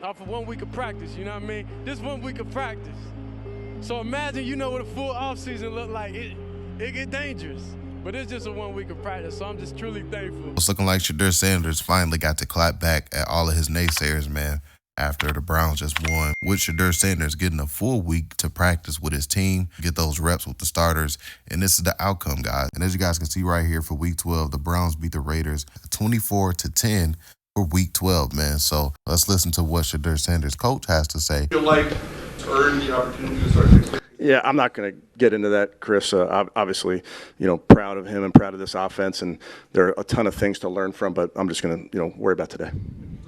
Off of 1 week of practice, you know what I mean? This 1 week of practice. So imagine, you know what a full offseason look like. It get dangerous. But it's just a 1 week of practice, so I'm just truly thankful. It's looking like Shedeur Sanders finally got to clap back at all of his naysayers, man, after the Browns just won. With Shedeur Sanders getting a full week to practice with his team, get those reps with the starters, and this is the outcome, guys. And as you guys can see right here for Week 12, the Browns beat the Raiders 24-10 for Week 12, man. So let's listen to what Shedeur Sanders' coach has to say. Feel like to earn the opportunity to start next week? Yeah, I'm not going to get into that, Chris. Obviously, proud of him and proud of this offense, and there are a ton of things to learn from, but I'm just going to, worry about today.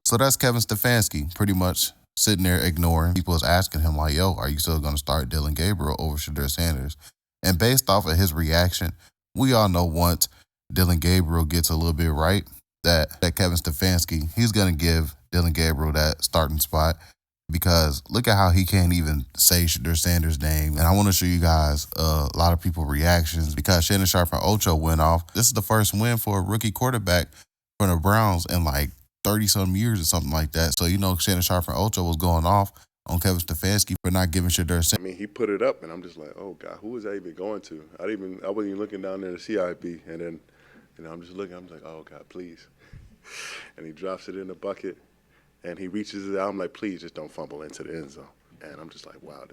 So that's Kevin Stefanski pretty much sitting there ignoring. People is asking him like, yo, are you still going to start Dillion Gabrielle over Shedeur Sanders? And based off of his reaction, we all know once Dillion Gabrielle gets a little bit right, that Kevin Stefanski, he's going to give Dillion Gabrielle that starting spot. Because look at how he can't even say Shedeur Sanders' name. And I want to show you guys a lot of people reactions because Shannon, Sharpe, and Ocho went off. This is the first win for a rookie quarterback for the Browns in like 30-some years or something like that. So, Shannon, Sharpe, and Ocho was going off on Kevin Stefanski for not giving Shedeur Sanders. I mean, he put it up, and I'm just like, oh, God, who was I even going to? I wasn't even looking down there to see IB. And then, I'm just looking. I'm like, oh, God, please. And he drops it in the bucket. And he reaches it out. I'm like, please, just don't fumble into the end zone. And I'm just like, wow,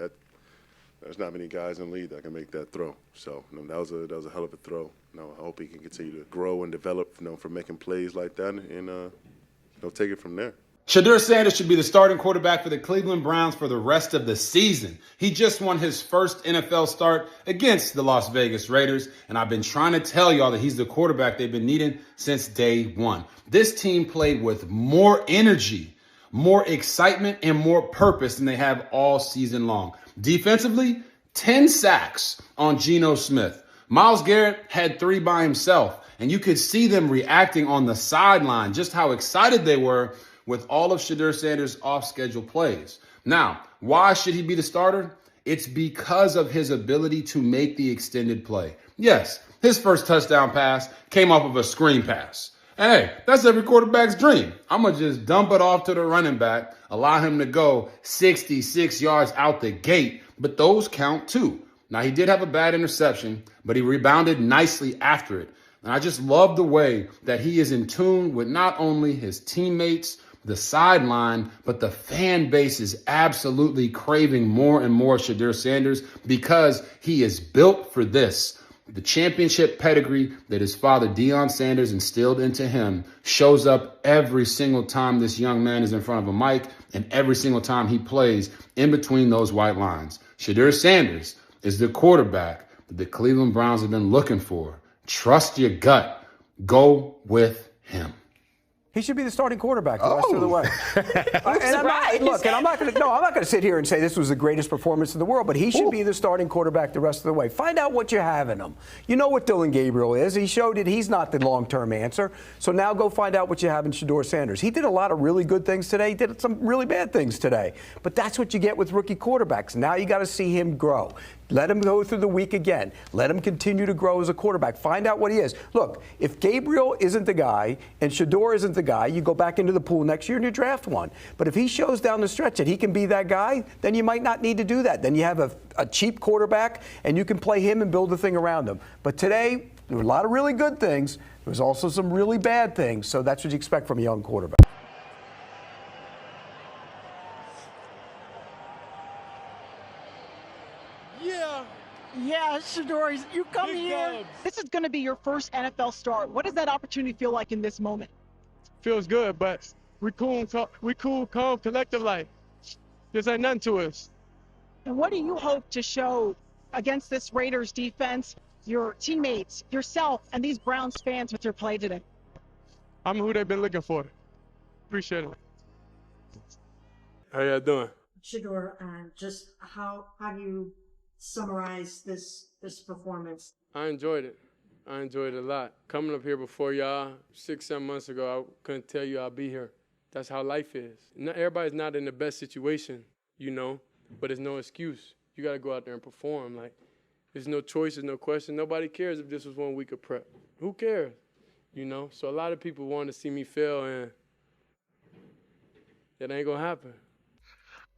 there's not many guys in the league that can make that throw. So that was a hell of a throw. I hope he can continue to grow and develop, for making plays like that, and take it from there. Shedeur Sanders should be the starting quarterback for the Cleveland Browns for the rest of the season. He just won his first NFL start against the Las Vegas Raiders, and I've been trying to tell y'all that he's the quarterback they've been needing since day one. This team played with more energy, more excitement, and more purpose than they have all season long. Defensively, 10 sacks on Geno Smith. Myles Garrett had 3 by himself, and you could see them reacting on the sideline, just how excited they were with all of Shedeur Sanders' off-schedule plays. Now, why should he be the starter? It's because of his ability to make the extended play. Yes, his first touchdown pass came off of a screen pass. And hey, that's every quarterback's dream. I'm going to just dump it off to the running back, allow him to go 66 yards out the gate, but those count too. Now, he did have a bad interception, but he rebounded nicely after it. And I just love the way that he is in tune with not only his teammates, the sideline, but the fan base is absolutely craving more and more Shedeur Sanders because he is built for this. The championship pedigree that his father, Dillion Sanders, instilled into him shows up every single time this young man is in front of a mic and every single time he plays in between those white lines. Shedeur Sanders is the quarterback that the Cleveland Browns have been looking for. Trust your gut. Go with him. He should be the starting quarterback the rest of the way. And I'm not going to sit here and say this was the greatest performance in the world, but he should be the starting quarterback the rest of the way. Find out what you have in him. You know what Dillion Gabrielle is. He showed it. He's not the long-term answer. So now go find out what you have in Shedeur Sanders. He did a lot of really good things today. He did some really bad things today. But that's what you get with rookie quarterbacks. Now you got to see him grow. Let him go through the week again. Let him continue to grow as a quarterback. Find out what he is. Look, if Gabrielle isn't the guy and Shedeur isn't the guy, you go back into the pool next year and you draft one. But if he shows down the stretch that he can be that guy, then you might not need to do that. Then you have a cheap quarterback and you can play him and build the thing around him. But today, there were a lot of really good things. There was also some really bad things. So that's what you expect from a young quarterback. Yeah, Shedeur, you come here. This is going to be your first NFL start. What does that opportunity feel like in this moment? Feels good, but we cool, calm, collective like. There's ain't nothing to us. And what do you hope to show against this Raiders defense, your teammates, yourself, and these Browns fans with your play today? I'm who they've been looking for. Appreciate it. How y'all doing? Shedeur, just how do you summarize this performance? I enjoyed it. I enjoyed it a lot. Coming up here before y'all 6-7 months ago, I couldn't tell you I'll be here. That's how life is. Everybody's not in the best situation, but it's no excuse. You got to go out there and perform. Like, there's no choice, there's no question. Nobody cares if this was 1 week of prep. Who cares? So a lot of people want to see me fail, and that ain't going to happen.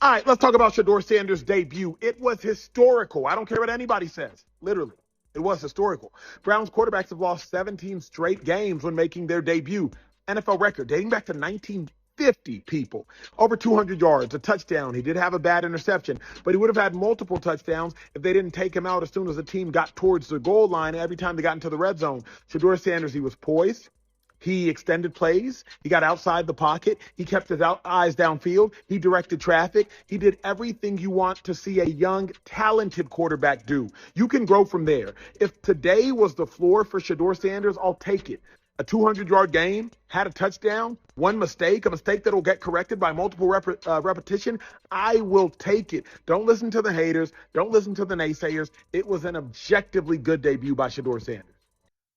All right, let's talk about Shedeur Sanders' debut. It was historical. I don't care what anybody says. Literally, it was historical. Browns quarterbacks have lost 17 straight games when making their debut. NFL record dating back to 1950, people. Over 200 yards, a touchdown. He did have a bad interception, but he would have had multiple touchdowns if they didn't take him out as soon as the team got towards the goal line every time they got into the red zone. Shedeur Sanders, he was poised. He extended plays. He got outside the pocket. He kept his eyes downfield. He directed traffic. He did everything you want to see a young, talented quarterback do. You can grow from there. If today was the floor for Shedeur Sanders, I'll take it. A 200-yard game, had a touchdown, one mistake, a mistake that will get corrected by multiple repetition. I will take it. Don't listen to the haters. Don't listen to the naysayers. It was an objectively good debut by Shedeur Sanders.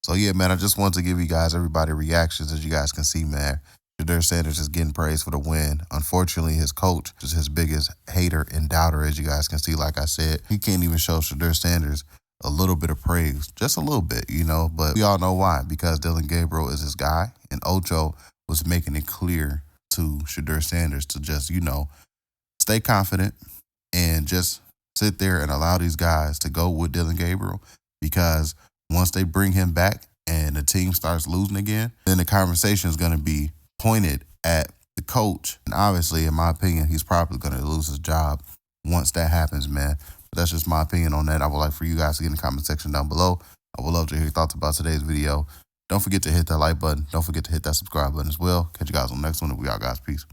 So, yeah, man, I just wanted to give you guys, everybody, reactions. As you guys can see, man, Shedeur Sanders is getting praised for the win. Unfortunately, his coach is his biggest hater and doubter, as you guys can see. Like I said, he can't even show Shedeur Sanders a little bit of praise, just a little bit, you know. But we all know why, because Dillion Gabrielle is his guy, and Ocho was making it clear to Shedeur Sanders to just, you know, stay confident and just sit there and allow these guys to go with Dillion Gabrielle, because once they bring him back and the team starts losing again, then the conversation is going to be pointed at the coach. And obviously, in my opinion, he's probably going to lose his job once that happens, man. But that's just my opinion on that. I would like for you guys to get in the comment section down below. I would love to hear your thoughts about today's video. Don't forget to hit that like button. Don't forget to hit that subscribe button as well. Catch you guys on the next one. We out, guys. Peace.